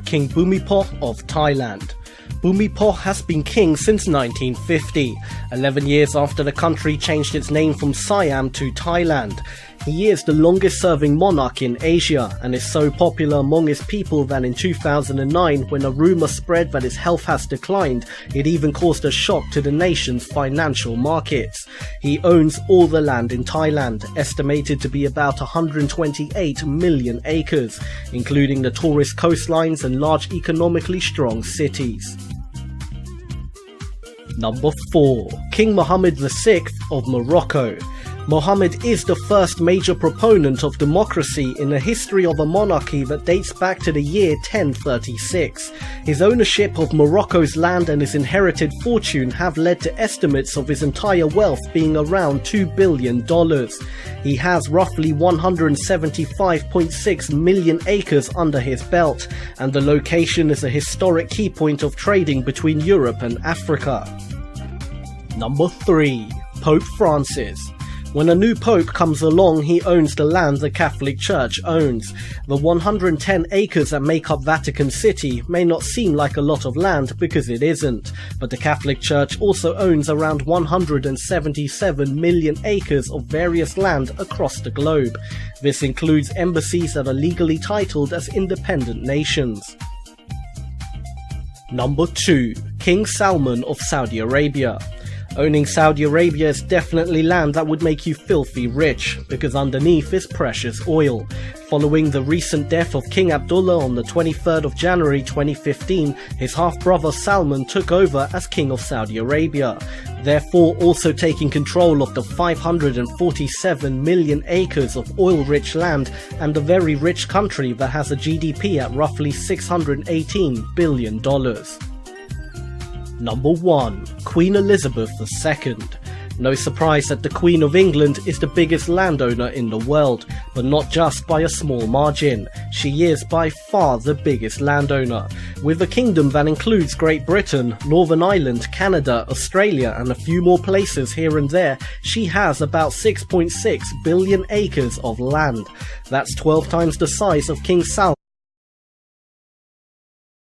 King Bhumibol of Thailand. Bhumibol has been king since 1950, 11 years after the country changed its name from Siam to Thailand. He is the longest-serving monarch in Asia and is so popular among his people that in 2009, when a rumour spread that his health has declined, it even caused a shock to the nation's financial markets. He owns all the land in Thailand, estimated to be about 128 million acres, including the tourist coastlines and large economically strong cities. Number 4. King Mohammed VI of Morocco. Mohammed is the first major proponent of democracy in the history of a monarchy that dates back to the year 1036. His ownership of Morocco's land and his inherited fortune have led to estimates of his entire wealth being around $2 billion. He has roughly 175.6 million acres under his belt, and the location is a historic key point of trading between Europe and Africa. Number 3. Pope Francis. When a new pope comes along, he owns the land the Catholic Church owns. The 110 acres that make up Vatican City may not seem like a lot of land because it isn't, but the Catholic Church also owns around 177 million acres of various land across the globe. This includes embassies that are legally titled as independent nations. Number 2. King Salman of Saudi Arabia. Owning Saudi Arabia is definitely land that would make you filthy rich, because underneath is precious oil. Following the recent death of King Abdullah on the 23rd of January 2015, his half-brother Salman took over as King of Saudi Arabia, therefore also taking control of the 547 million acres of oil-rich land and a very rich country that has a GDP at roughly $618 billion. Number 1. Queen Elizabeth II. No surprise that the Queen of England is the biggest landowner in the world, but not just by a small margin. She is by far the biggest landowner. With a kingdom that includes Great Britain, Northern Ireland, Canada, Australia and a few more places here and there, she has about 6.6 billion acres of land. That's 12 times the size of King Salman.